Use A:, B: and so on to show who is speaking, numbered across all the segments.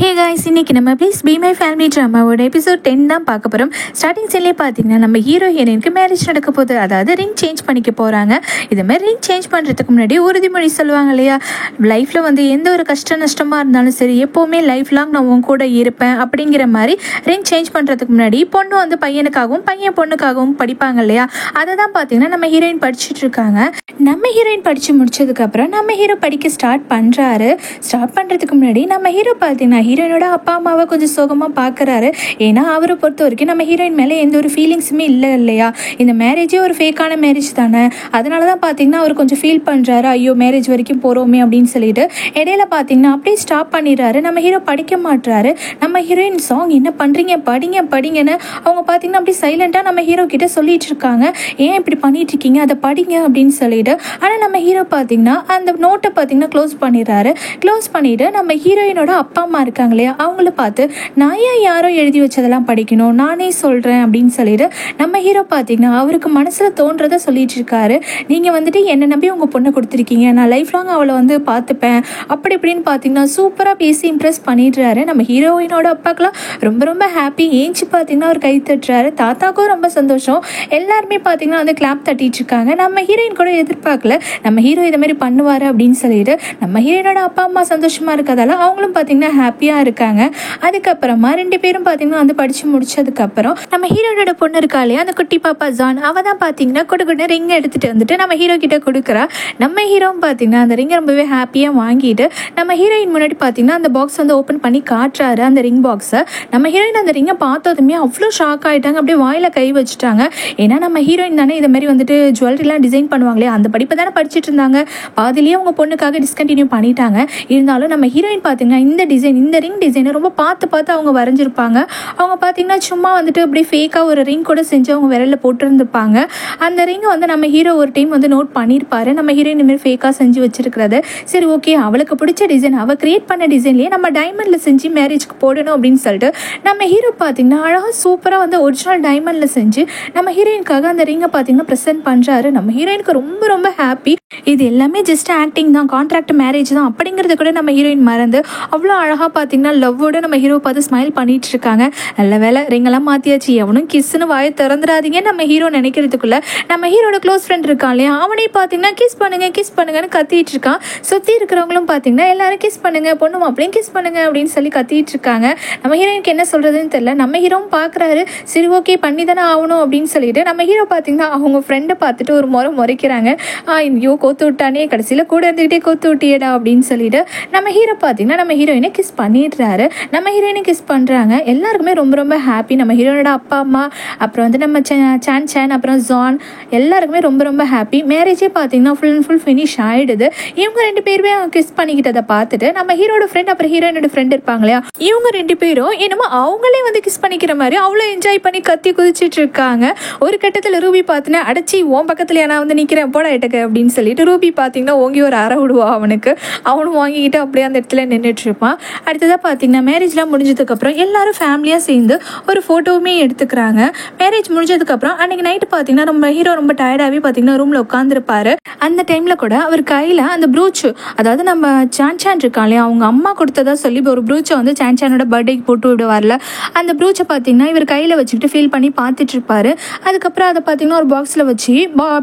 A: ஹே guys, இன்னைக்கு நம்ம please be my family ட்ராமாவோட எபிசோட் 10 தான் பார்க்க போகிறோம். ஸ்டார்டிங் சீன்லேயே பார்த்தீங்கன்னா நம்ம ஹீரோ ஹீரோயினுக்கு மேரேஜ் நடக்க போகுது. அதாவது ரிங் சேஞ்ச் பண்ணிக்க போகிறாங்க. இதுமாதிரி ரிங் சேஞ்ச் பண்ணுறதுக்கு முன்னாடி உறுதிமொழி சொல்லுவாங்க இல்லையா, லைஃப்பில் வந்து எந்த ஒரு கஷ்ட நஷ்டமாக இருந்தாலும் சரி எப்போவுமே லைஃப் லாங் நான் உன் கூட இருப்பேன் அப்படிங்கிற மாதிரி ரிங் சேஞ்ச் பண்ணுறதுக்கு முன்னாடி பொண்ணு வந்து பையனுக்காகவும் பையன் பொண்ணுக்காகவும் படிப்பாங்க இல்லையா. அதை தான் பார்த்தீங்கன்னா நம்ம ஹீரோயின் படிச்சுட்டு இருக்காங்க. நம்ம ஹீரோயின் படித்து முடிச்சதுக்கப்புறம் நம்ம ஹீரோ படிக்க ஸ்டார்ட் பண்ணுறதுக்கு முன்னாடி நம்ம ஹீரோ பார்த்தீங்கன்னா ஹீரோயினோட அப்பா அம்மாவை கொஞ்சம் சோகமாக பார்க்குறாரு. ஏன்னா அவரை பொறுத்த வரைக்கும் நம்ம ஹீரோயின் மேலே எந்த ஒரு ஃபீலிங்ஸுமே இல்லை இல்லையா. இந்த மேரேஜே ஒரு ஃபேக்கான மேரேஜ் தானே. அதனால தான் பார்த்தீங்கன்னா அவர் கொஞ்சம் ஃபீல் பண்ணுறாரு, ஐயோ மேரேஜ் வரைக்கும் போகிறோமே அப்படின்னு சொல்லிட்டு. இடையில பார்த்தீங்கன்னா அப்படியே ஸ்டாப் பண்ணிடுறாரு. நம்ம ஹீரோ படிக்க மாட்டுறாரு. நம்ம ஹீரோயின் சாங் என்ன பண்ணுறீங்க, படிங்கன்னு அவங்க பார்த்தீங்கன்னா அப்படி சைலண்ட்டாக நம்ம ஹீரோ கிட்ட சொல்லிட்டு இருக்காங்க. ஏன் இப்படி பண்ணிட்டு இருக்கீங்க, அதை படிங்க அப்படின்னு சொல்லிட்டு. ஆனால் நம்ம ஹீரோ பார்த்தீங்கன்னா அந்த நோட்டை பார்த்தீங்கன்னா க்ளோஸ் பண்ணிட்டு நம்ம ஹீரோயினோட அப்பா அம்மா இருக்காங்க இல்லையா, அவங்கள பார்த்து நான் ஏன் யாரோ எழுதி வச்சதெல்லாம் படிக்கணும், நானே சொல்கிறேன் அப்படின்னு சொல்லிட்டு நம்ம ஹீரோ பார்த்தீங்கன்னா அவருக்கு மனசில் தோன்றதை சொல்லிட்டு இருக்காரு. நீங்கள் வந்துட்டு என்னை நம்பி உங்கள் பொண்ணை கொடுத்துருக்கீங்க, நான் லைஃப் லாங் அவளை வந்து பார்த்துப்பேன் அப்படி இப்படின்னு பார்த்தீங்கன்னா சூப்பராக பேசி இம்ப்ரெஸ் பண்ணிடுறாரு. நம்ம ஹீரோயினோட அப்பாக்கெல்லாம் ரொம்ப ரொம்ப ஹாப்பி. ஏஞ்சி பார்த்தீங்கன்னா அவர் கை தட்டுறாரு. தாத்தாக்கும் ரொம்ப சந்தோஷம். எல்லாருமே பார்த்தீங்கன்னா வந்து கிளாப் தட்டிட்டு இருக்காங்க. நம்ம ஹீரோயின் கூட எதிர்பார்க்கல நம்ம ஹீரோ இதை மாதிரி பண்ணுவார் அப்படின்னு சொல்லிட்டு. நம்ம ஹீரோயினோட அப்பா அம்மா சந்தோஷமாக இருக்கிறதால அவங்களும் பார்த்தீங்கன்னா ஹாப்பியாக இருக்காங்க. அதுக்கப்புறமா 2 பேரும் பார்த்தீங்கன்னா வந்து படித்து முடிச்சதுக்கப்புறம் நம்ம ஹீரோயினோட பொண்ணு இருக்கா இல்லையா, அந்த குட்டி பாப்பா ஜான், அவள் தான் பார்த்தீங்கன்னா கொடுக்குன்னு ரிங் எடுத்துகிட்டு வந்துட்டு நம்ம ஹீரோ கிட்ட கொடுக்குறா. நம்ம ஹீரோவும் பார்த்தீங்கன்னா அந்த ரிங்கை ரொம்பவே ஹாப்பியாக வாங்கிட்டு நம்ம ஹீரோயின் முன்னாடி பார்த்தீங்கன்னா அந்த பாக்ஸ் வந்து ஓப்பன் பண்ணி காட்டுறாரு, அந்த ரிங் பாக்ஸை. நம்ம ஹீரோயின் அந்த ரிங்கை பார்த்ததுமே அவ்வளோ ஷாக் ஆகிட்டாங்க. அப்படியே வாயில் கை வச்சுட்டாங்க. ஏன்னா நம்ம ஹீரோயின் தானே இதை மாதிரி வந்துட்டு ஜுவல்லரிலாம் டிசைன் பண்ணுவாங்களே, அந்த படிப்பை தானே படிச்சுட்டு இருந்தாங்க. பாதிலேயே அவங்க பொண்ணுக்காக டிஸ்கண்டினியூ பண்ணிட்டாங்க. இருந்தாலும் நம்ம ஹீரோயின் பார்த்தீங்கன்னா இந்த ரிங் டிசைனை ரொம்ப பார்த்து அவங்க வரைஞ்சிருப்பாங்க. அவங்க பார்த்தீங்கன்னா சும்மா வந்துட்டு அப்படியே ஃபேக்காக ஒரு ரிங் கூட செஞ்சு அவங்க விரலில் போட்டுருந்துருப்பாங்க. அந்த ரிங்கை வந்து நம்ம ஹீரோ ஒரு டைம் வந்து நோட் பண்ணியிருப்பாரு, நம்ம ஹீரோயின் இனிமேல் ஃபேக்காக செஞ்சு வச்சிருக்கிறது. சரி ஓகே, அவளுக்கு பிடிச்ச டிசைன், அவள் கிரியேட் பண்ண டிசைன்லேயே நம்ம டைமண்டில் செஞ்சு மேரேஜ்க்கு போடணும் அப்படின்னு சொல்லிட்டு நம்ம ஹீரோ பார்த்தீங்கன்னா அழகாக சூப்பராக வந்து ஒரிஜினல் டைமண்டில் செஞ்சு நம்ம ஹீரோயினுக்காக அந்த ரிங்கை பார்த்தீங்கன்னா ப்ரெசென்ட் பண்ணுறாரு. நம்ம ஹீரோயினுக்கு ரொம்ப ரொம்ப ஹாப்பி. இது எல்லாமே ஜஸ்ட் ஆக்டிங் தான், கான்ட்ராக்ட் மேரேஜ் தான் அப்படிங்கிறத கூட நம்ம ஹீரோயின் மறந்து அவ்வளோ அழகாக பார்த்தீங்கன்னா லவ்வோட நம்ம ஹீரோ பார்த்து ஸ்மைல் பண்ணிட்டு இருக்காங்க. நல்ல வேலை ரிங்கெல்லாம் மாற்றியாச்சு, எவனும் கிஸ்ன்னு வாயை திறந்துடாதீங்க நம்ம ஹீரோ நினைக்கிறதுக்குள்ள நம்ம ஹீரோட க்ளோஸ் ஃப்ரெண்ட் இருக்கான் இல்லையா, அவனே பார்த்தீங்கன்னா கிஸ் பண்ணுங்கன்னு கத்திட்டு இருக்கான். சுற்றி இருக்கிறவங்களும் பார்த்தீங்கன்னா எல்லாரும் கிஸ் பண்ணுங்க, பொண்ணு மாப்பிளையும் கிஸ் பண்ணுங்க அப்படின்னு சொல்லி கத்திட்டு இருக்காங்க. நம்ம ஹீரோயினுக்கு என்ன சொல்கிறதுன்னு தெரியல. நம்ம ஹீரோவும் பார்க்குறாரு, சரி ஓகே பண்ணி தானே ஆகணும் அப்படின்னு சொல்லிட்டு நம்ம ஹீரோ பார்த்தீங்கன்னா அவங்க ஃப்ரெண்டை பார்த்துட்டு ஒரு முறைக்கிறாங்க. ஐயோ கோத்து விட்டானே, கடைசியில் கூட இருந்துக்கிட்டே கோத்து விட்டியடா அப்படின்னு சொல்லிட்டு நம்ம ஹீரோ பார்த்தீங்கன்னா நம்ம ஹீரோயினை கிஸ் பண்ணிடுறாரு. நம்ம ஹீரோயினை கிஸ் பண்ணுறாங்க. எல்லாருக்குமே ரொம்ப ரொம்ப ஹாப்பி. நம்ம ஹீரோனோட அப்பா அம்மா, அப்புறம் வந்து நம்ம சான் அப்புறம் ஜான், எல்லாருக்குமே ரொம்ப ரொம்ப ஹாப்பி. மேரேஜே பார்த்தீங்கன்னா ஃபுல் அண்ட் ஃபுல் ஃபினிஷ் ஆகிடுது. இவங்க 2 பேருமே கிஸ் பண்ணிக்கிட்டதை பார்த்துட்டு நம்ம ஹீரோட ஃப்ரெண்ட் அப்புறம் ஹீரோயினோட ஃப்ரெண்ட் இருப்பாங்க இல்லையா, இவங்க 2 பேரும் என்னமோ அவங்களே வந்து கிஸ் பண்ணிக்கிற மாதிரி அவ்வளோ என்ஜாய் பண்ணி கத்தி குதிச்சிட்டு இருக்காங்க. ஒரு கட்டத்தில் ரூபி பார்த்தினா அடைச்சி உன் பக்கத்தில் நான் வந்து நிற்கிறேன் போட எட்டக்கு அப்படின்னு சொல்லிட்டு ரூபி பார்த்தீங்கன்னா ஓங்கி ஒரு அறை விடுவா அவனும் வாங்கிக்கிட்டு அப்படியே அந்த இடத்துல நின்றுட்டு இருப்பான். அடுத்ததாக பார்த்தீங்கன்னா மேரேஜ்லாம் முடிஞ்சதுக்கப்புறம் எல்லாரும் ஃபேமிலியாக சேர்ந்து ஒரு ஃபோட்டோவுமே எடுத்துக்கிறாங்க. மேரேஜ் முடிஞ்சதுக்கப்புறம் அன்றைக்கி நைட்டு பார்த்தீங்கன்னா நம்ம ஹீரோ ரொம்ப டயர்டாகவே பார்த்தீங்கன்னா ரூமில் உட்காந்துருப்பாரு. அந்த டைமில் கூட அவர் கையில் அந்த ப்ரூச், அதாவது நம்ம சான் இருக்கான் இல்லையா, அவங்க அம்மா கொடுத்ததா சொல்லி ஒரு ப்ரூச்சை வந்து சானோட பர்த்டேக்கு போட்டு விடுவார்ல, அந்த ப்ரூச்சை பார்த்தீங்கன்னா இவர் கையில் வச்சுக்கிட்டு ஃபீல் பண்ணி பார்த்துட்டு இருப்பாரு. அதுக்கப்புறம் அதை பார்த்தீங்கன்னா ஒரு பாக்ஸில் வச்சு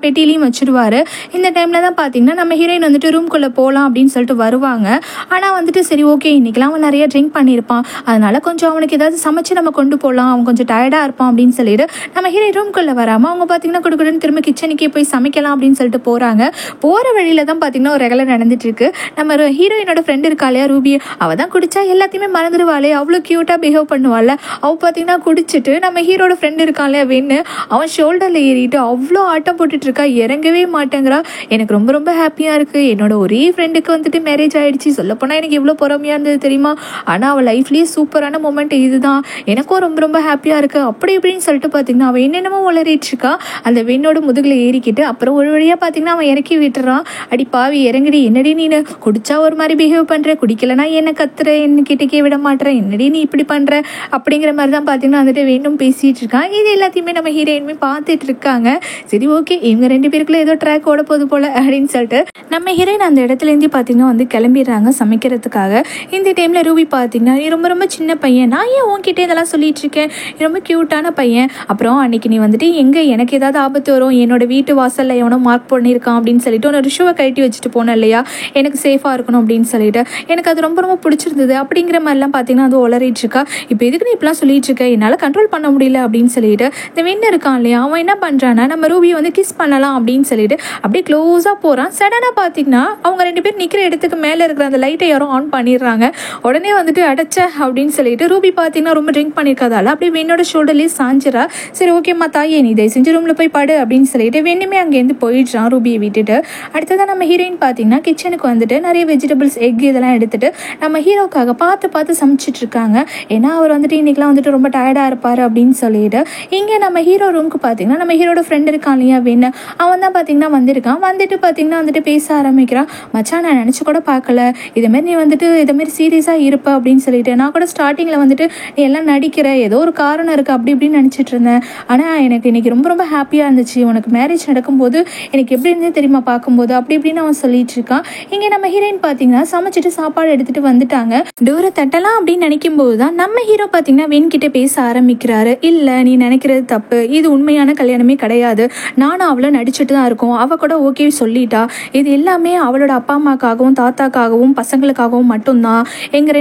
A: பெட்டிலையும் வச்சுடுவார். இந்த டைமில் தான் பார்த்தீங்கன்னா நம்ம ஹீரோயின் வந்துட்டு ரூம்குள்ளே போகலாம் அப்படின்னு சொல்லிட்டு வருவாங்க. ஆனால் வந்துட்டு சரி ஓகே இன்றைக்கெலாம் அவன் நிறைய ட்ரிங்க் பண்ணியிருப்பான், அதனால கொஞ்சம் அவனுக்கு ஏதாவது சமைச்சு நம்ம கொண்டு போகலாம், அவன் கொஞ்சம் டயர்டாக இருப்பான் அப்படின்னு சொல்லிட்டு நம்ம ஹீரோ ரூம்குள்ளே வராமல் அவங்க பார்த்தீங்கன்னா கொடுக்குறேன்னு திரும்ப கிச்சனுக்கே போய் சமைக்கலாம் அப்படின்னு சொல்லிட்டு போகிறாங்க. போகிற வழியில் தான் பார்த்தீங்கன்னா ஒரு ரெகலை நடந்துட்டு இருக்கு. நம்ம ஹீரோயினோட ஃப்ரெண்ட் இருக்காளையா ரூபி, அவள் தான் குடிச்சா எல்லாத்தையுமே மறந்துடுவாளே, அவ்வளோ க்யூட்டாக பிஹேவ் பண்ணுவாள். அவள் பார்த்தீங்கன்னா குடிச்சிட்டு நம்ம ஹீரோட ஃப்ரெண்ட் இருக்காளையா வெண்ணு, அவன் ஷோல்டரில் ஏறிட்டு அவ்வளோ ஆட்டம் போட்டுட்டு இருக்கா, இறங்கவே மாட்டேங்கிறா. எனக்கு ரொம்ப ரொம்ப ஹாப்பியாக இருக்குது. என்னோட ஒரே ஃப்ரெண்டுக்கு வந்துட்டு மேரேஜ் ஆகிடுச்சு. சொல்லப்போனால் எனக்கு எவ்வளோ பொறுமையாக இருந்தது தெரியுமா, ஆனால் அவள் லைஃப்லேயே சூப்பரான மூமெண்ட் இதுதான், எனக்கும் ரொம்ப ரொம்ப ஹாப்பியாக இருக்குது அப்படி இப்படின்னு சொல்லிட்டு பார்த்தீங்கன்னா அவள் என்னென்னமோ உளறிட்டு இருக்கா. அந்த வெண்ணோட முதுகில் ஏறிக்கிட்டு அப்புறம் ஒரு வழியாக பார்த்தீங்கன்னா அவன் இறக்கி விட்டுறான். அடி பாவி இறங்குடி, என்னடி நீ குடிச்சா ஒரு மாதிரி பிஹேவ் பண்ணுற, குடிக்கலனா என்ன கத்துற, என்ன கிட்டக்கே விட மாட்டேற, என்னடி நீ இப்படி பண்ணுற அப்படிங்கிற மாதிரி தான் பார்த்தீங்கன்னா வந்துட்டு வேணும் பேசிகிட்டு இருக்கான். இது எல்லாத்தையுமே நம்ம ஹீரோயினுமே பார்த்துட்டு இருக்காங்க. சரி ஓகே இவங்க 2 பேருக்குள்ள ஏதோ ட்ராக் ஓட போது போல் அப்படின்னு சொல்லிட்டு நம்ம ஹீரோயின் அந்த இடத்துலேருந்து பார்த்தீங்கன்னா வந்து கிளம்பிடுறாங்க சமைக்கிறதுக்காக. இந்த டைமில் ரூபி பார்த்தீங்கன்னா நீ ரொம்ப ரொம்ப சின்ன பையன், நான் ஏன் உன்கிட்ட இதெல்லாம் சொல்லிட்டு இருக்கேன், ரொம்ப க்யூட்டான பையன், அப்புறம் அன்னைக்கு நீ வந்துட்டு எங்கே எனக்கு ஏதாவது ஆபத்து வரும், என்னோட வீட்டு வாசலில் எவனோ மார்க் பண்ணியிருக்கான் அப்படின்னு சொல்லிட்டு உன்னோட ஷூவை கழட்டி வச்சுட்டு போனேன் இல்லையா, எனக்கு சேஃபாக இருக்கணும் அப்படின்னு சொல்லிட்டு எனக்கு அது ரொம்ப ரொம்ப பிடிச்சிருந்தது அப்படிங்கிற மாதிரிலாம் பார்த்தீங்கன்னா அது உளறிட்டு இருக்கா. இப்போ எதுக்கு நீ இப்படிலாம் சொல்லிட்டு இருக்க, என்னால் கண்ட்ரோல் பண்ண முடியல அப்படின்னு சொல்லிட்டு இந்த வெண்ணு இருக்கான் இல்லையா, அவன் என்ன பண்ணுறான்னா நம்ம ரூபியை வந்து கிஸ் பண்ணலாம் அப்படின்னு சொல்லிட்டு அப்படியே க்ளோஸாக போகிறான். சடனாக பார்த்தீங்கன்னா அவங்க ரெண்டு பேர் நிற்கிற இடத்துக்கு மேலே இருக்கிற அந்த லைட்டை யாரும் ஆன் பண்ணிடுறாங்க. உடனே வந்துட்டு அடைச்ச அப்படின்னு சொல்லிட்டு ரூபி பார்த்தீங்கன்னா ரொம்ப ட்ரிங்க் பண்ணியிருக்கதால அப்படியே வெண்ணோட ஷோல்டர்லேயே சாஞ்சிரா. சரி ஓகேம்மா தாயே நீ இதை செஞ்சு ரூமில் போய் படு அப்படின்னு சொல்லிட்டு வெண்ணுமே அங்கேருந்து போயிடுறான் ரூபியை விட்டுட்டு. அடுத்ததான் நம்ம ஹீரோயின் பார்த்தீங்கன்னா கிச்சனுக்கு வந்துட்டு நிறைய வெஜிடபிள்ஸ் எக் இதெல்லாம் எடுத்துட்டு நம்ம ஹீரோக்காக பார்த்து பார்த்து சமைச்சிட்டு இருக்காங்க. ஏன்னா அவர் வந்துட்டு இன்னைக்கெல்லாம் வந்துட்டு ரொம்ப டயர்டாக இருப்பார் அப்படின்னு சொல்லிட்டு இங்கே நம்ம ஹீரோ ரூமுக்கு பார்த்தீங்கன்னா நம்ம ஹீரோட ஃப்ரெண்ட் இருக்கான் இல்லையா வெண்ணு, அவன் தான் பார்த்தீங்கன்னா வந்திருக்கான். வந்துட்டு பார்த்தீங்கன்னா வந்துட்டு பேச ஆரம்பிக்கிறான். மச்சான் நான் நினச்சி கூட பார்க்கல இதேமாரி நீ வந்துட்டு இதேமாரி சீரியஸாக இருப்ப அப்படின்னு சொல்லிட்டு, நான் கூட ஸ்டார்டிங்கில் வந்துட்டு நீ எல்லாம் நடிக்கிற ஏதோ ஒரு காரணம் இருக்குது அப்படி இப்படின்னு நினச்சிட்டு இருந்தேன். ஆனால் எனக்கு இன்னைக்கு ரொம்ப ரொம்ப ஹாப்பியாக இருந்துச்சு, உனக்கு மேரேஜ் நடக்கும்போது எனக்கு எப்படி இருந்தே தெரியுமா பார்க்கும்போது அப்படி இப்படின்னு அவன் சொல்லிட்டு இருக்கான். இங்கே நம்ம ஹீரோயின் பார்த்தீங்கன்னா சமைச்சிட்டு சாப்பாடு எடுத்துகிட்டு வந்துட்டாங்க. டோரை தட்டலாம் அப்படின்னு நினைக்கும் போது தான் நம்ம ஹீரோ பார்த்தீங்கன்னா வெண்கிட்ட பேச ஆரம்பிக்கிறாரு. இல்லை நீ நினைக்கிறது தப்பு, இது உண்மையான கல்யாணமே கிடையாது, நானும் அவளை நடிச்சுட்டு தான் இருக்கோம், அவள் கூட ஓகே சொல்லிட்டா, இது எல்லாமே அவளோட அப்பா அம்மாக்காகவும் தாத்தாக்காகவும் பசங்களுக்காகவும் மட்டும்தான், எங்கள்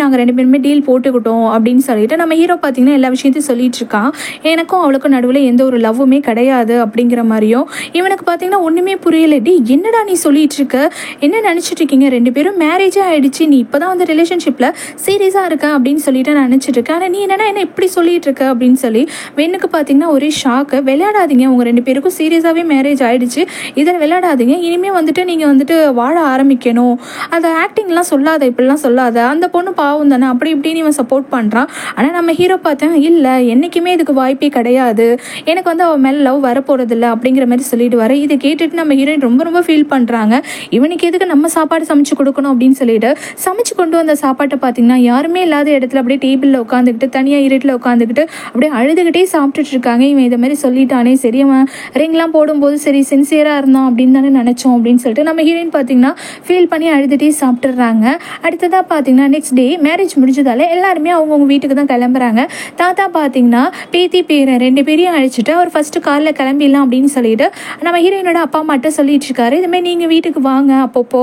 A: நாங்கள் ரெண்டு பேருமே டீல் போட்டுக்கிட்டோம் அப்படின்னு சொல்லிட்டு நம்ம ஹீரோ பார்த்தீங்கன்னா எல்லா விஷயத்தையும் சொல்லிட்டு இருக்கான். எனக்கும் அவளுக்கும் நடுவில் எந்த ஒரு லவ்வுமே கிடையாது அப்படிங்கிற மாதிரியும். இவனுக்கு பார்த்தீங்கன்னா ஒன்றுமே புரியல. டி என்னடா நீ சொல்லிட்டு இருக்க, என்ன நினச்சிட்டு இருக்கீங்க, ரெண்டு பேரும் மேரேஜே ஆகிடுச்சு, நீ இப்போ தான் வந்து ரிலேஷன்ஷிப்பில் சீரியஸாக இருக்க அப்படின்னு சொல்லிட்டு நான் நினச்சிட்டு இருக்கேன், ஆனால் நீ என்னடா என்ன இப்படி சொல்லிட்டு இருக்க அப்படின்னு சொல்லி வெண்ணுக்கு பார்த்தீங்கன்னா ஒரே ஷாக்கு. விளையாடாதீங்க, உங்கள் ரெண்டு பேருக்கும் சீரியஸாகவே மேரேஜ் ஆகிடுச்சு, இதில் விளையாடாதீங்க, இனிமேல் வந்துட்டு நீங்கள் வந்துட்டு வாழ ஆரம்பிக்கணும், அந்த ஆக்டிங்லாம் சொல்லாத, இப்படிலாம் சொல்லாத, அந்த பொண்ணு பாவம் தானே அப்படி இப்படின்னு இவன் சப்போர்ட் பண்ணுறான். ஆனால் நம்ம ஹீரோ பார்த்தேன் இல்லை என்றைக்குமே இதுக்கு வாய்ப்பே கிடையாது, எனக்கு வந்து அவன் மேலே லவ் வரப்போகிறதில்ல அப்படிங்கிற மாதிரி சொல்லிடுவார். இதை கேட்டுட்டு நம்ம ஹீரோயின் ரொம்ப ரொம்ப ஃபீல் பண்ணுறாங்க. இவனுக்கு எதுக்கு நம்ம சாப்பாடு சமைச்சு கொடுக்கணும் அப்படின்னு சொல்லிட்டு சமைச்சு கொண்டு வந்த சாப்பாட்டை பார்த்தீங்கன்னா யாருமே இல்லாத இடத்துல அப்படியே டேபிளில் உட்காந்துக்கிட்டு தனியாக இருட்டில் உட்காந்துக்கிட்டு அப்படியே அழுதுகிட்டே சாப்பிட்டுட்டு இருக்காங்க. இவன் இதை மாதிரி சொல்லிட்டானே, சரி அவன் ரிங்லாம் போடும்போது சரி சின்சியராக இருந்தான் அப்படின்னு தானே நினச்சோம் அப்படின்னு சொல்லிட்டு நம்ம ஹீரோயின் பார்த்தீங்கன்னா ஃபீல் பண்ணி அழுதுகிட்டே சாப்பிட்டுடுறாங்க. அடுத்ததாக பார்த்தீங்கன்னா நெக்ஸ்ட் டே மேரேஜ் முடிஞ்சதால எல்லாருமே அவங்கவுங்க வீட்டுக்கு தான் கிளம்புறாங்க. தாத்தா பார்த்தீங்கன்னா பேத்தி பேரை ரெண்டு பேரையும் அழைச்சிட்டு அவர் ஃபஸ்ட்டு காரில் கிளம்பிடலாம் அப்படின்னு சொல்லிட்டு நம்ம ஹீரோயினோட அப்பா அம்மாட்ட சொல்லிட்டு இருக்காரு. இதுமாதிரி நீங்கள் வீட்டுக்கு வாங்க, அப்பப்போ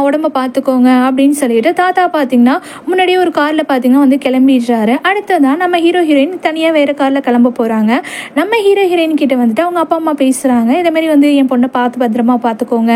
A: உடம்ப பார்த்துக்கோங்க அப்படின்னு சொல்லிட்டு தாத்தா பார்த்தீங்கன்னா முன்னாடியே ஒரு காரில் பார்த்தீங்கன்னா வந்து கிளம்பிடுறாரு. அடுத்ததான் நம்ம ஹீரோயின் தனியாக வேறு காரில் கிளம்ப போகிறாங்க. நம்ம ஹீரோயின் கிட்ட வந்துட்டு அவங்க அப்பா அம்மா பேசுகிறாங்க. இதேமாரி வந்து என் பொண்ணை பார்த்து பத்திரமா பார்த்துக்கோங்க,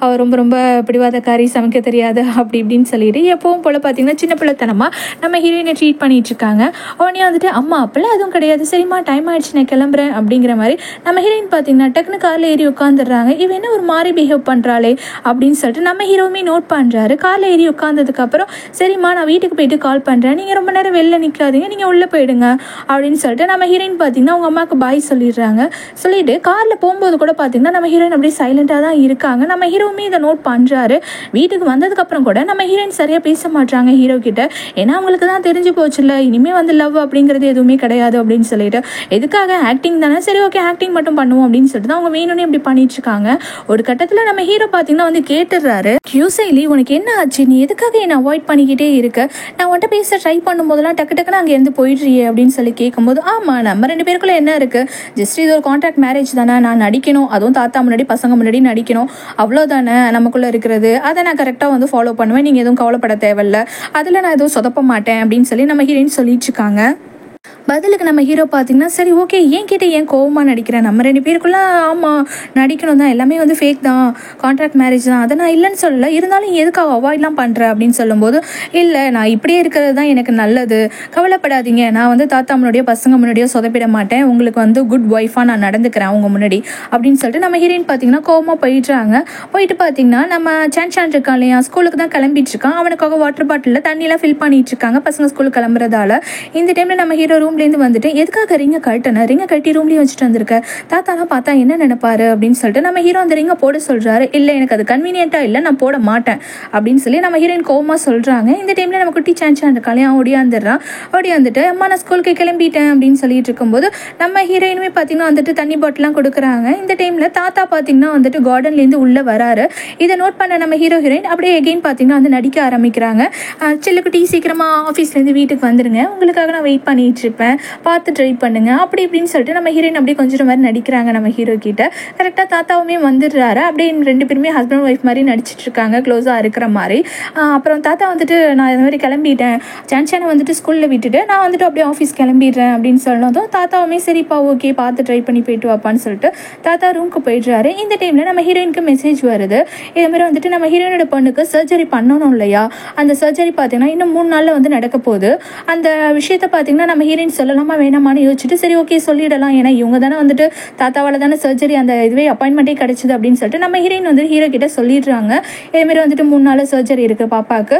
A: அவர் ரொம்ப ரொம்ப பிடிவாதக்காரி, சமைக்க தெரியாது அப்படி இப்படின்னு சொல்லிட்டு எப்பவும் போல் பார்த்தீங்கன்னா சின்ன பிள்ளைத்தனமாக நம்ம ஹீரோயினை ட்ரீட் பண்ணிட்டு இருக்காங்க. உடனே வந்துட்டு அம்மா அப்பெல்லாம் எதுவும் கிடையாது, சரிம்மா டைம் ஆயிடுச்சு நான் கிளம்புறேன் அப்படிங்கிற மாதிரி நம்ம ஹீரோயின் பார்த்தீங்கன்னா டக்குனு காரில் ஏறி உட்காந்துடுறாங்க. இவன் என்ன ஒரு மாதிரி பிஹேவ் பண்ணுறாளே அப்படின்னு சொல்லிட்டு நம்ம ஹீரோவுமே நோட் பண்ணுறாரு. காரில் ஏறி உட்காந்ததுக்கப்புறம் சரிம்மா நான் வீட்டுக்கு போயிட்டு கால் பண்ணுறேன், நீங்கள் ரொம்ப நேரம் வெளில நிற்காதீங்க, நீங்கள் உள்ளே போயிடுங்க அப்படின்னு சொல்லிட்டு நம்ம ஹீரோயின் பார்த்தீங்கன்னா அவங்க அம்மாவுக்கு பாய் சொல்லிடுறாங்க. சொல்லிட்டு காரில் போகும்போது கூட பார்த்தீங்கன்னா நம்ம ஹீரோயின் அப்படியே சைலண்டாக தான் இருக்காங்க. நம்ம ஹீரோவுமே இதை நோட் பண்ணுறாரு. வீட்டுக்கு வந்ததுக்கப்புறம் கூட நம்ம ஹீரோயின் சரியாக பேச மாட்டாங்க ஹீரோ கிட்ட. ஏன்னா அவங்களுக்கு தான் தெரிஞ்சு போச்சுல்ல இனிமேல் வந்து லவ் அப்படிங்கிறது எதுவுமே கிடையாது அப்படின்னு சொல்லிட்டு, எதுக்காக ஆக்டிங் தானே, சரி ஓகே ஆக்டிங் மட்டும் பண்ணுவோம் அப்படின்னு சொல்லிட்டு தான் அவங்க வேணும்னே இப்படி பண்ணிட்டு இருக்காங்க. ஒரு கட்டத்தில் நம்ம ஹீரோ பார்த்தீங்கன்னா வந்து கேட்டுடுறாரு, யூசைலி உனக்கு என்ன ஆச்சு, நீ எதுக்காக என்னை அவாய்ட் பண்ணிக்கிட்டே இருக்க, நான் உன்ட்ட பேச ட்ரை பண்ணும்போதெல்லாம் டக்கு டக்குன்னு அங்கேருந்து போயிடுறியே அப்படின்னு சொல்லி கேட்கும்போது, ஆமாம் நம்ம ரெண்டு பேருக்குள்ள என்ன இருக்குது, ஜஸ்ட் இது ஒரு கான்ட்ராக்ட் மேரேஜ் தானே, நான் நடிக்கணும், அதுவும் தாத்தா முன்னாடி பசங்க முன்னாடி நடிக்கணும், அவ்வளோதானே நமக்குள்ளே இருக்கிறது, அதை நான் கரெக்டாக வந்து ஃபாலோ பண்ணுவேன், நீங்கள் எதுவும் கவலைப்பட தேவையில்லை, அதில் நான் எதுவும் சொதப்ப மாட்டேன் அப்படின்னு சொல்லி நம்ம ஹீரோயின் சொல்லிட்டு இருக்காங்க. பதிலுக்கு நம்ம ஹீரோ பார்த்தீங்கன்னா சரி ஓகே ஏன் கிட்ட ஏன் கோவமாக நடிக்கிறேன், நம்ம ரெண்டு பேருக்குள்ள ஆமாம் நடிக்கணும் தான், எல்லாமே வந்து ஃபேக் தான், கான்ட்ராக்ட் மேரேஜ் தான், அதை நான் இல்லைன்னு சொல்லலை, இருந்தாலும் எதுக்காக அவாய்ட்லாம் பண்ணுறேன் அப்படின்னு சொல்லும்போது, இல்லை நான் இப்படியே இருக்கிறது தான் எனக்கு நல்லது, கவலைப்படாதீங்க, நான் வந்து தாத்தா முன்னாடியோ பசங்க முன்னாடியோ சொதப்பிட மாட்டேன், உங்களுக்கு வந்து குட் ஒய்ஃபாக நான் நடந்துக்கிறேன் அவங்க முன்னாடி அப்படின்னு சொல்லிட்டு நம்ம ஹீரோயின் பார்த்தீங்கன்னா கோவமாக போயிடுறாங்க. போயிட்டு பார்த்தீங்கன்னா நம்ம சான் இருக்கான் இல்லையா, ஸ்கூலுக்கு தான் கிளம்பிட்டு இருக்கான். அவனுக்காக வாட்டர் பாட்டிலில் தண்ணியெலாம் ஃபில் பண்ணிட்டு இருக்காங்க பசங்க ஸ்கூலுக்கு கிளம்புறதால. இந்த டைமில் நம்ம ஹீரோ ரூம் ரூம்லேருந்து வந்துட்டு எதுக்காக ரிங்கை கட்டி ரூம்லேயே வச்சுட்டு வந்திருக்க, தாத்தாலாம் பார்த்தா என்ன நினைப்பாரு அப்படின்னு சொல்லிட்டு நம்ம ஹீரோ அந்த ரிங்கை போட சொல்கிறாரு. இல்லை எனக்கு அது கன்வீனியண்ட்டாக இல்லை, நான் போட மாட்டேன் அப்படின்னு சொல்லி நம்ம ஹீரோயின் கோவமாக சொல்கிறாங்க. இந்த டைமில் நம்ம குட்டி சான்சான் இருக்காளையா ஓடியாந்துட்டு அம்மா நான் ஸ்கூலுக்கு கிளம்பிட்டேன் அப்படின்னு சொல்லிட்டு இருக்கும்போது நம்ம ஹீரோயினுமே பார்த்தீங்கன்னா வந்துட்டு தண்ணி பாட்டிலாம் கொடுக்குறாங்க. இந்த டைமில் தாத்தா பார்த்தீங்கன்னா வந்துட்டு கார்டன்லேருந்து உள்ளே வராரு. இதை நோட் பண்ண நம்ம ஹீரோயின் அப்படியே எகெயின் பார்த்தீங்கன்னா வந்து நடிக்க ஆரம்பிக்கிறாங்க. சில்லுக்குட்டி சீக்கிரமாக ஆஃபீஸ்லேருந்து வீட்டுக்கு வந்துடுங்க, உங்களுக்காக நான் வெயிட் பண்ணிட்டு இருப்பேன், பார்த்து ட்ரை பண்ணுங்க அப்படி இப்படின்னு சொல்லிட்டு நம்ம ஹீரோயின் அப்படியே கொஞ்சம் மாதிரி நடிக்கிறாங்க நம்ம ஹீரோ கிட்ட. கரெக்டாக தாத்தாவுமே வந்துடுறாரு. அப்படியே ரெண்டு பேருமே ஹஸ்பண்ட் ஒய்ஃப் மாதிரி நடிச்சிட்டு இருக்காங்க, க்ளோஸாக இருக்கிற மாதிரி. அப்புறம் தாத்தா வந்துட்டு நான் இது மாதிரி கிளம்பிட்டேன், சான்சானை வந்துட்டு ஸ்கூலில் விட்டுட்டு நான் வந்துட்டு அப்படியே ஆஃபீஸ் கிளம்பிடுறேன் அப்படின்னு சொன்னதும் தாத்தாவுமே சரிப்பா ஓகே பார்த்து ட்ரை பண்ணி போயிட்டு வாப்பான்னு சொல்லிட்டு தாத்தா ரூமுக்கு போயிடுறாரு. இந்த டைமில் நம்ம ஹீரோயினுக்கு மெசேஜ் வருது. இதுமாதிரி வந்துட்டு நம்ம ஹீரோயினோட பொண்ணுக்கு சர்ஜரி பண்ணணும் இல்லையா, அந்த சர்ஜரி பார்த்தீங்கன்னா இன்னும் 3 நாளில் வந்து நடக்க போகுது. அந்த விஷயத்தை பார்த்தீங்கன்னா நம்ம ஹீரோயின் சொல்லலாமா வேணாமான்னு யோசிச்சுட்டு சரி ஓகே சொல்லிடலாம், ஏன்னா இவங்க தானே வந்துட்டு தாத்தாவால் தானே சர்ஜரி அந்த இதுவே அப்பாயின்மெண்ட்டே கிடைச்சிது அப்படின்னு சொல்லிட்டு நம்ம ஹீரோயின் வந்து ஹீரோ கிட்ட சொல்லிடுறாங்க. இதேமாரி வந்துட்டு 3 நாள் சர்ஜரி இருக்குது பாப்பாவுக்கு,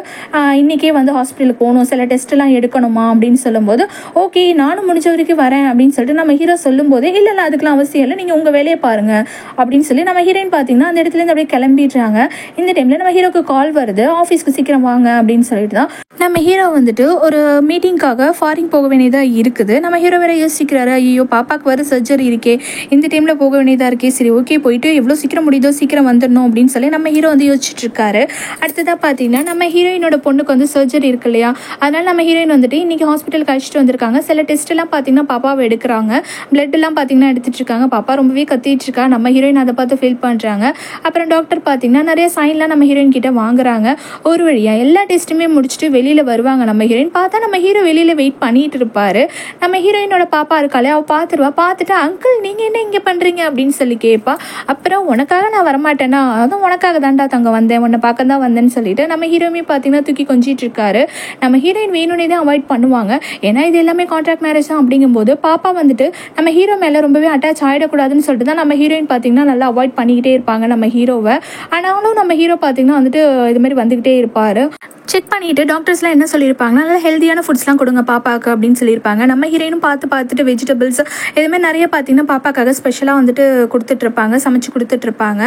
A: இன்றைக்கே வந்து ஹாஸ்பிட்டலுக்கு போகணும், சில டெஸ்ட்லாம் எடுக்கணுமா அப்படின்னு சொல்லும்போது ஓகே நானும் முடிஞ்ச வரைக்கும் வரேன் அப்படின்னு சொல்லிட்டு நம்ம ஹீரோ சொல்லும்போது இல்லை அதுக்கெலாம் அவசியம் இல்லை, நீங்கள் உங்கள் வேலையை பாருங்கள் அப்படின்னு சொல்லி நம்ம ஹீரோயின் பார்த்தீங்கன்னா அந்த இடத்துலேருந்து அப்படியே கிளம்பிடுறாங்க. இந்த டைமில் நம்ம ஹீரோக்கு கால் வருது, ஆஃபீஸ்க்கு சீக்கிரம் வாங்க அப்படின்னு சொல்லிட்டு தான் நம்ம ஹீரோ வந்துட்டு ஒரு மீட்டிங்காக ஃபாரின் போக வேண்டியதாக இருக்குது. நம்ம ஹீரோ வேற யோசிக்கிறாரு, ஐயோ பாப்பாவுக்கு வர சர்ஜரி இருக்கே, இந்த டைமில் போக வேண்டியதாக இருக்கே, சரி ஓகே போயிட்டு எவ்வளோ சீக்கிரம் முடியுதோ சீக்கிரம் வந்துடணும் அப்படின்னு சொல்லி நம்ம ஹீரோ வந்து யோசிச்சுட்டு இருக்காரு. அடுத்ததாக பார்த்தீங்கன்னா நம்ம ஹீரோயினோட பொண்ணுக்கு வந்து சர்ஜரி இருக்கு இல்லையா, அதனால நம்ம ஹீரோயின் வந்துட்டு இன்றைக்கி ஹாஸ்பிட்டலுக்கு அழைச்சிட்டு வந்திருக்காங்க. சில டெஸ்ட்டெல்லாம் பார்த்தீங்கன்னா பாப்பாவை எடுக்கிறாங்க, பிளட்டெல்லாம் பார்த்தீங்கன்னா எடுத்துகிட்டு இருக்காங்க. பாப்பா ரொம்பவே கத்திட்டு இருக்கா, நம்ம ஹீரோயின் அதை பார்த்து ஃபீல் பண்ணுறாங்க. அப்புறம் டாக்டர் பார்த்தீங்கன்னா நிறைய சைன்லாம் நம்ம ஹீரோயின் கிட்ட வாங்குறாங்க. ஒரு வழியாக எல்லா டெஸ்ட்டுமே முடிச்சுட்டு வெளியில் வருவாங்க. நம்ம ஹீரோயின் பார்த்தா நம்ம ஹீரோ வெளியில் வெயிட் பண்ணிட்டு இருப்பாரு. நம்ம ஹீரோயினோட பாப்பா இருக்காளே அவள் பார்த்துட்டு அங்கிள் நீங்கள் என்ன இங்கே பண்ணுறீங்க அப்படின்னு சொல்லி கேட்பா. அப்புறம் உனக்காக நான் வரமாட்டேன்னா, அதுவும் உனக்காக தாண்டா தங்க வந்தேன், உன்னை பார்க்க தான் வந்தேன்னு சொல்லிட்டு நம்ம ஹீரோயுமே பார்த்தீங்கன்னா தூக்கி கொஞ்சிட்டு இருக்காரு. நம்ம ஹீரோயின் வேணும்னே தான் அவாய்ட் பண்ணுவாங்க, ஏன்னா இது எல்லாமே கான்ட்ராக்ட் மேரேஜ் தான். அப்படிங்கும்போது பாப்பா வந்துட்டு நம்ம ஹீரோ மேலே ரொம்பவே அட்டாச் ஆகிடக்கூடாதுன்னு சொல்லிட்டு தான் நம்ம ஹீரோயின் பார்த்தீங்கன்னா நல்லா அவாய்ட் பண்ணிக்கிட்டே இருப்பாங்க நம்ம ஹீரோவை. ஆனாலும் நம்ம ஹீரோ பார்த்தீங்கன்னா வந்துட்டு இது மாதிரி வந்துக்கிட்டே இருப்பார். செக் பண்ணிவிட்டு டாக்டர்ஸ்லாம் என்ன சொல்லியிருப்பாங்கன்னா நல்லா ஹெல்த்தியான ஃபுட்ஸ்லாம் கொடுங்க பாப்பாவுக்கு அப்படின்னு சொல்லியிருப்பாங்க. நம்ம ஹீரோயினும் பார்த்துட்டு வெஜிடபிள்ஸ் இதுமாதிரி நிறைய பார்த்தீங்கன்னா பாப்பாக்காக ஸ்பெஷலாக வந்துட்டு கொடுத்துட்ருப்பாங்க, சமைச்சு கொடுத்துட்ருப்பாங்க.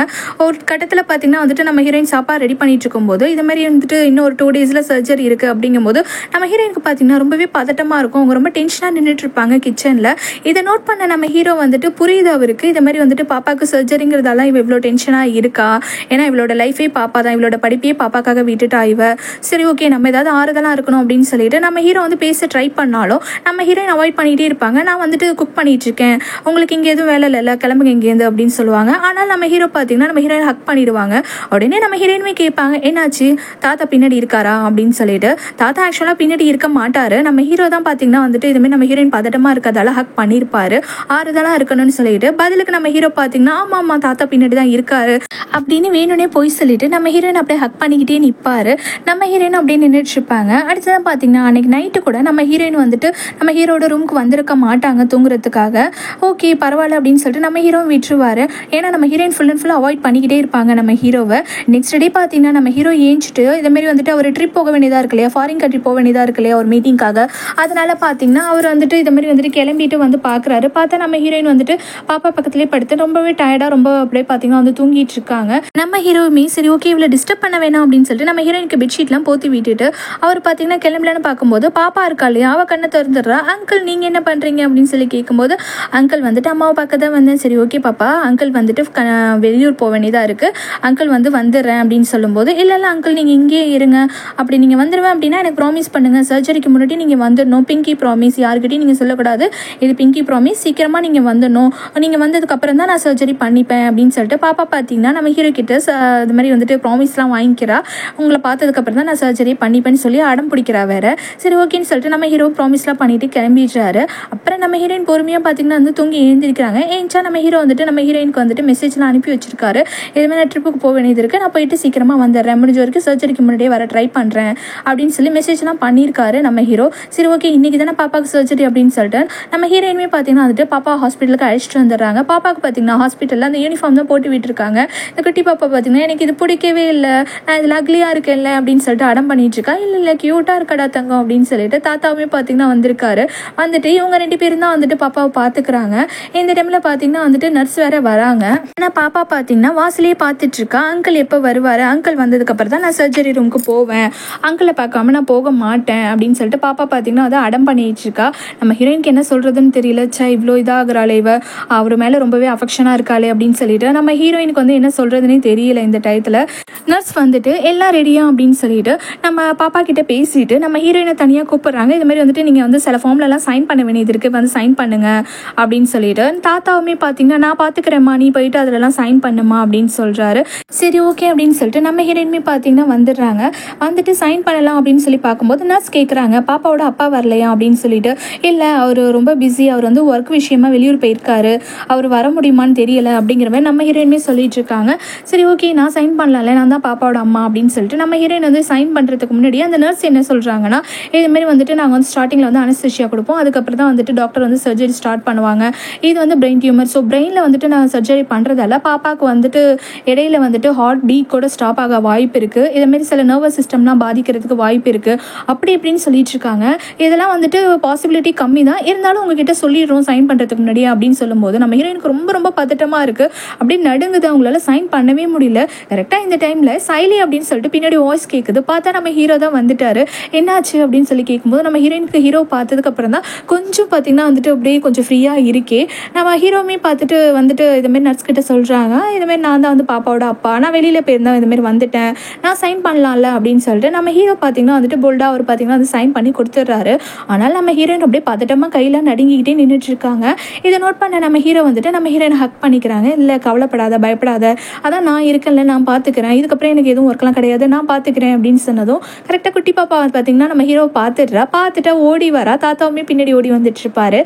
A: ஒரு கட்டத்தில் பார்த்தீங்கன்னா வந்துட்டு நம்ம ஹீரோயின் சாப்பாடு ரெடி பண்ணிட்டு இருக்கும்போது இது மாதிரி வந்துட்டு இன்னும் ஒரு 2 டேஸில் சர்ஜரி இருக்குது அப்படிங்கும்போது நம்ம ஹீரோயினுக்கு பார்த்தீங்கன்னா ரொம்பவே பதட்டமாக இருக்கும், அவங்க ரொம்ப டென்ஷனாக நின்றுட்டு இருப்பாங்க கிச்சனில். இதை நோட் பண்ண நம்ம ஹீரோ வந்துட்டு புரியுது அவருக்கு, இது மாதிரி வந்துட்டு பாப்பாவுக்கு சர்ஜரிங்கிறதால இவ இவ்வளோ டென்ஷனாக இருக்கா, ஏன்னா இவளோட லைஃபே பாப்பா தான், இவளோட படிப்பையே பாப்பாக்காக விட்டுட்டா இவ, சரி ஓகே நம்ம ஏதாவது ஆறுதலாக இருக்கணும் அப்படின்னு சொல்லிட்டு நம்ம ஹீரோ வந்து பேச ட்ரை பண்ணாலும் நம்ம ஹீரோயின் அவாய்ட் பண்ணிகிட்டே இருப்பாங்க. நான் வந்துட்டு குக் பண்ணிட்டு இருக்கேன், உங்களுக்கு இங்கே எதுவும் வேலை இல்லை, கிளம்புங்க இங்கேருந்து அப்படின்னு சொல்லுவாங்க. ஆனால் நம்ம ஹீரோ பார்த்தீங்கன்னா நம்ம ஹீரோயின் ஹக் பண்ணிடுவாங்க. உடனே நம்ம ஹீரோயினுமே கேட்பாங்க என்னாச்சு தாத்தா பின்னாடி இருக்காரா அப்படின்னு சொல்லிட்டு. தாத்தா ஆக்சுவலாக பின்னாடி இருக்க மாட்டார், நம்ம ஹீரோ தான் பார்த்தீங்கன்னா வந்துட்டு இதுமாதிரி நம்ம ஹீரோயின் பதட்டமாக இருக்கிறதால ஹக் பண்ணியிருப்பாரு, ஆறுதலாக இருக்கணும்னு சொல்லிட்டு. பதிலுக்கு நம்ம ஹீரோ பார்த்தீங்கன்னா ஆமாம் தாத்தா பின்னாடி தான் இருக்காரு அப்படின்னு வேணும்னே போய் சொல்லிட்டு நம்ம ஹீரோயின் அப்படியே ஹக் பண்ணிக்கிட்டே நிற்பாரு. நம்ம ஹீரோயின் அப்படியே நின்றுட்டு இருப்பாங்க. அடுத்ததான் பார்த்தீங்கன்னா அன்றைக்கி நைட்டு கூட நம்ம ஹீரோயின் வந்துட்டு நம்ம ஹீரோட ரூமுக்கு வந்திருக்க மாட்டாங்க தூங்குறதுக்காக. ஓகே பரவாயில்ல அப்படின்னு சொல்லிட்டு நம்ம ஹீரோவும் விட்டுருவார், ஏன்னா நம்ம ஹீரோயின் ஃபுல் அண்ட் ஃபுல்லாக அவாய்ட் பண்ணிக்கிட்டே இருப்பாங்க நம்ம ஹீரோவை. நெக்ஸ்ட் டே பார்த்தீங்கன்னா நம்ம ஹீரோ ஏஞ்சிட்டு இதுமாரி வந்துட்டு அவர் ட்ரிப் போக வேண்டியதாக இருக்கு இல்லையா, ஃபாரின் கண்ட்ரி போக வேண்டியதாக இருக்கு இல்லையா ஒரு மீட்டிங்காக, அதனால பார்த்தீங்கன்னா அவர் வந்துட்டு இது மாதிரி வந்துட்டு கிளம்பிட்டு வந்து பார்க்குறாரு. பார்த்தா நம்ம ஹீரோயின் வந்துட்டு பாப்பா பக்கத்துலேயே படுத்து ரொம்பவே டயர்டாக ரொம்ப அப்படியே பார்த்தீங்கன்னா வந்து தூங்கிட்டு இருக்காங்க. நம்ம ஹீரோவுமே சரி ஓகே இவ்வளோ டிஸ்டர்ப் பண்ண வேணாம் அப்படின்னு சொல்லிட்டு நம்ம ஹீரோயினுக்கு பெட்ஷீட்லாம் போத்தி விட்டுட்டு அவர் பார்த்தீங்கன்னா கிளம்பலன்னு பார்க்கும்போது பாப்பா இருக்கா இல்லையா அவள் கண்ணை திறந்துடுறா. அங்கிள் நீங்கள் என்ன பண்ணுறீங்க அப்படின்னு சொல்லி கேட்கும்போது அங்கிள் வந்துட்டு அம்மாவை பார்க்க தான் வந்தேன். சரி ஓகே பாப்பா, அங்கிள் வந்துட்டு வெளியூர் போக வேண்டியதாக இருக்குது, அங்கிள் வந்துடுறேன் அப்படின்னு சொல்லும்போது இல்லை அங்கிள் நீங்கள் இங்கேயே இருங்க, அப்படி நீங்கள் வந்துடுவேன் அப்படின்னா எனக்கு ப்ராமிஸ் பண்ணுங்கள், சர்ஜரிக்கு முன்னாடி நீங்கள் வந்துடணும், பிங்கி ப்ராமிஸ், யாருக்கிட்டையும் நீங்கள் சொல்லக்கூடாது, இது பிங்கி ப்ராமிஸ், சீக்கிரமாக நீங்கள் வந்துடணும், நீங்கள் வந்ததுக்கப்புறம் தான் நான் சர்ஜரி பண்ணிப்பேன் அப்படின்னு சொல்லிட்டு பாப்பா பார்த்தீங்கன்னா நம்ம ஹீரோ கிட்ட இது மாதிரி வந்துட்டு ப்ராமிஸ்லாம் வாங்கிக்கிறா, உங்களை பார்த்ததுக்கப்புறம் தான் நான் சர்ஜரி பண்ணிப்பேன்னு சொல்லி அடம் பிடிக்கிறா வேற. சரி ஓகேன்னு சொல்லிட்டு நம்ம ஹீரோ ப்ராமிஸ்லாம் பண்ணிட்டு கிளம்பிடுறாரு. அப்புறம் நம்ம ஹீரோயின் பொறுமையாக பார்த்தீங்கன்னா வந்து தூங்கி எழுந்திருக்கிறாங்க. ஏன்ச்சா நம்ம ஹீரோ வந்துட்டு நம்ம ஹீரோயினுக்கு வந்துட்டு மெசேஜ்லாம் அனுப்பி வச்சிருக்காரு, இதுமாதிரி நான் ட்ரிப்புக்கு போக வேண்டியது இருக்குது, நான் போயிட்டு சீக்கிரமாக வந்துடுறேன், முடிஞ்ச வரைக்கும் சர்ஜரிக்கு முன்னாடியே வர ட்ரை பண்ணுறேன் அப்படின்னு சொல்லி மெசேஜ்லாம் பண்ணியிருக்காரு நம்ம ஹீரோ. சரி ஓகே இன்றைக்கி தானே பாப்பாவுக்கு சர்ஜரி அப்படின்னு சொல்லிட்டு நம்ம ஹீரோயினுமே பார்த்தீங்கன்னா வந்துட்டு பாப்பா ஹாஸ்பிட்டலுக்கு அழைச்சிட்டு வந்துடுறாங்க. பாப்பாவுக்கு பார்த்தீங்கன்னா ஹாஸ்பிட்டலில் அந்த யூனிஃபார்ம் தான் போட்டு விட்டுருக்காங்க. இந்த குட்டி பாப்பா பார்த்தீங்கன்னா எனக்கு இது பிடிக்கவே இல்லை, நான் இதில் அக்லியாக இருக்கேன்ல அப்படின்னு சொல்லிட்டு அடம் பண்ணிட்டு இருக்கா. இல்லை க்யூட்டாக இருக்கடா தங்கம் அப்படின்னு சொல்லிட்டு தாத்தாவுமே பார்த்தீங்கன்னா வந்திருக்காரு. வந்துடுறாரு. வந்துட்டு இவங்க 2 பேரும் தான் வந்துட்டு பாப்பாவை பார்த்துக்கிறாங்க. இந்த டைமில் பார்த்தீங்கன்னா வந்துட்டு நர்ஸ் வேற வராங்க. ஆனால் பாப்பா பார்த்தீங்கன்னா வாசலையே பார்த்துட்டு இருக்கா. அங்கிள் எப்போ வருவார், அங்கிள் வந்ததுக்கப்புறம் தான் நான் சர்ஜரி ரூமுக்கு போவேன், அங்கிளை பார்க்காம நான் போக மாட்டேன் அப்படின்னு சொல்லிட்டு பாப்பா பார்த்தீங்கன்னா அதை அடம் பண்ணிட்டு இருக்கா. நம்ம ஹீரோயினுக்கு என்ன சொல்கிறதுன்னு தெரியல. இவ்வளோ இதாகிறாளே இவ, அவர் மேலே ரொம்பவே அஃபெக்ஷனாக இருக்காளே அப்படின்னு சொல்லிட்டு நம்ம ஹீரோயினுக்கு வந்து என்ன சொல்கிறதுனே தெரியல. இந்த டயத்தில் நர்ஸ் வந்துட்டு எல்லாம் ரெடியா அப்படின்னு சொல்லிட்டு நம்ம பாப்பா கிட்ட பேசிட்டு நம்ம ஹீரோயினை தனியாக கூப்பிட்றாங்க. இது மாதிரி வந்துட்டு நீங்கள் வந்து சில ஃபார்ம்லலாம் சைன் பண்ண வேண்டியது இருக்குது, வந்து சைன் பண்ணுங்க அப்படின்னு சொல்லிட்டு தாத்தாவுமே பார்த்தீங்கன்னா நான் பார்த்துக்கிறேம்மா, நீ போயிட்டு அதிலலாம் சைன் பண்ணுமா அப்படின்னு சொல்கிறாரு. சரி ஓகே அப்படின்னு சொல்லிட்டு நம்ம ஹீரோயினுமே பார்த்தீங்கன்னா வந்துடுறாங்க. வந்துட்டு சைன் பண்ணலாம் அப்படின்னு சொல்லி பார்க்கும்போது நர்ஸ் கேட்குறாங்க பாப்பாவோட அப்பா வரலையா அப்படின்னு சொல்லிட்டு. இல்லை, அவர் ரொம்ப பிஸி, அவர் வந்து ஒர்க் விஷயமா வெளியூர் போயிருக்காரு, அவர் வர முடியுமான்னு தெரியல அப்படிங்கிற மாதிரி நம்ம ஹீரோயினுமே சொல்லிட்டு இருக்காங்க. சரி ஓகே நான் சைன் பண்ணலாம்ல, நான் தான் பாப்பாவோட அம்மா அப்படின்னு சொல்லிட்டு நம்ம ஹீரோயின் வந்து சைன் பண்ணுறதுக்கு முன்னாடி அந்த நர்ஸ் என்ன சொல்கிறாங்கன்னா, இதுமாரி வந்துட்டு நாங்கள் வந்து ஸ்டார்டிங்கில் வந்து அனஸ்தீசியா கொடுப்போம், அதுக்கப்புறம் தான் வந்துட்டு டாக்டர் வந்து சர்ஜரி ஸ்டார்ட் பண்ணுவாங்க. இது வந்து பிரெயின் டியூமர், ஸோ பிரெயினில் வந்துட்டு நாங்கள் சர்ஜரி பண்ணுறதால பாப்பாவுக்கு வந்துட்டு இடையில வந்துட்டு ஹார்ட் பீட் கூட ஸ்டாப் ஆக வாய்ப்பு இருக்குது, இதுமாரி சில நர்வஸ் சிஸ்டம்லாம் பாதிக்கிறதுக்கு வாய்ப்பு இருக்குது அப்படி இப்படின்னு சொல்லிட்டு இருக்காங்க. இதெல்லாம் வந்துட்டு பாசிபிலிட்டி கம்மி தான், இருந்தாலும் உங்ககிட்ட சொல்லிடுறோம் சைன் பண்ணுறதுக்கு முன்னாடியே அப்படின்னு சொல்லும்போது நம்ம ஹீரோயினுக்கு ரொம்ப ரொம்ப பதட்டமாக இருக்குது. அப்படியே நடுங்குது, அவங்களால சைன் பண்ணவே முடியல. கரெக்டாக இந்த டைமில் சைலி அப்படின்னு சொல்லிட்டு பின்னாடி வாய்ஸ் கேட்குது. பார்த்தா நம்ம ஹீரோ தான் வந்துட்டாரு. என்னாச்சு அப்படின்னு சொல்லி கேட்கும்போது நம்ம ஹீரோயினுக்கு ஹீரோ பார்த்ததுக்கப்புறம் தான் கொஞ்சம் பார்த்தீங்கன்னா வந்துட்டு அப்படியே கொஞ்சம் ஃப்ரீயாக இருக்கே. நம்ம ஹீரோமே பார்த்துட்டு வந்துட்டு இதுமாரி நர்ஸ் கிட்ட சொல்கிறாங்க, இதுமாரி நான் தான் வந்து பாப்பாவோட அப்பா, நான் வெளியில் போயிருந்தேன், இதுமாரி வந்துட்டேன், நான் சைன் பண்ணலாம்ல அப்படின்னு சொல்லிட்டு நம்ம ஹீரோ பார்த்தீங்கன்னா வந்துட்டு போல்டாக அவர் பார்த்தீங்கன்னா வந்து சைன் பண்ணி கொடுத்துட்றாரு. ஆனால் நம்ம ஹீரோயின் அப்படியே பதட்டமாக கையில் நடுங்கிக்கிட்டே நின்றுட்டு இருக்காங்க. இதை நோட் பண்ண நம்ம ஹீரோ வந்துட்டு நம்ம ஹீரோயின் ஹக் பண்ணிக்கிறாங்க. இல்லை கவலைப்படாத, பயப்படாத, அதான் நான் இருக்கேன்ல, நான் பார்த்துக்கிறேன், இதுக்கப்புறம் எனக்கு எதுவும் ஒர்க்லாம் கிடையாது, நான் பார்த்துக்கிறேன் அப்படின்னு சொன்னதும் கரெக்டாக குட்டி பாப்பா பார்த்தீங்கன்னா நம்ம ஹீரோவை பார்த்துட்டா ஓடி வரா. தாத்தாவுமே பின்னாடி ஓடி வந்துட்டு இருப்பாரு.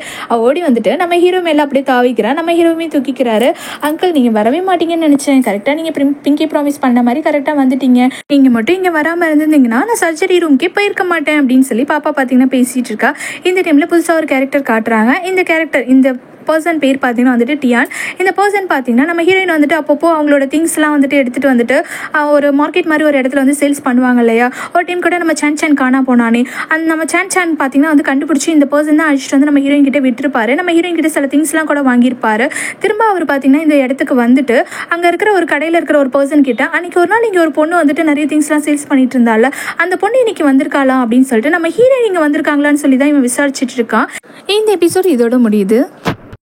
A: ஓடி வந்துட்டு நம்ம ஹீரோ மேலே அப்படியே தாவிக்கிறா. நம்ம ஹீரோவுமே தூக்கிக்கிறாரு. அங்கிள் நீங்கள் வரவே மாட்டீங்கன்னு நினச்சேன், கரெக்டாக நீங்கள் பிங்கி ப்ராமிஸ் பண்ண மாதிரி கரெக்டாக வந்துட்டீங்க, நீங்கள் மட்டும் இங்கே வராமல் இருந்திருந்தீங்கன்னா நான் சர்ஜரி ரூம்க்கே போயிருக்க மாட்டேன் அப்படின்னு சொல்லி பாப்பா பார்த்தீங்கன்னா பேசிகிட்டு இருக்கா. இந்த டைமில் புதுசாக ஒரு கேரக்டர் காட்டுறாங்க. இந்த பர்சன் பேர் பார்த்தீங்கன்னா வந்துட்டு டியான். இந்த பர்சன் பார்த்தீங்கன்னா நம்ம ஹீரோயின் வந்துட்டு அப்பப்போ அவங்களோட திங்ஸ்லாம் வந்துட்டு எடுத்துகிட்டு வந்துட்டு ஒரு மார்க்கெட் மாதிரி ஒரு இடத்துல வந்து சேல்ஸ் பண்ணுவாங்க இல்லையா. ஒரு டைம் கூட நம்ம சான் காணா போனானே, அந்த நம்ம சான் பார்த்தீங்கன்னா வந்து கண்டுபிடிச்சி இந்த பர்சன் தான் அழைச்சிட்டு வந்து நம்ம ஹீரோயின் கிட்டே விட்டுருப்பாரு. நம்ம ஹீரோயின் கிட்ட சில திங்ஸ்லாம் கூட வாங்கியிருப்பாரு. திரும்ப அவர் பார்த்தீங்கன்னா இந்த இடத்துக்கு வந்துட்டு அங்கே இருக்கிற ஒரு கடையில் இருக்கிற ஒரு பர்சன் கிட்ட அன்றைக்கி ஒரு நாள் இங்கே ஒரு பொண்ணு வந்துட்டு நிறைய திங்ஸ்லாம் சேல்ஸ் பண்ணிட்டு இருந்தால, அந்த பொண்ணு இன்னைக்கு வந்திருக்காளா அப்படின்னு சொல்லிட்டு நம்ம ஹீரோயின் இங்கே வந்திருக்காங்களான்னு சொல்லி தான் இவன் விசாரிச்சுட்டு இருக்கான். இந்த எபிசோட் இதோட முடியுது.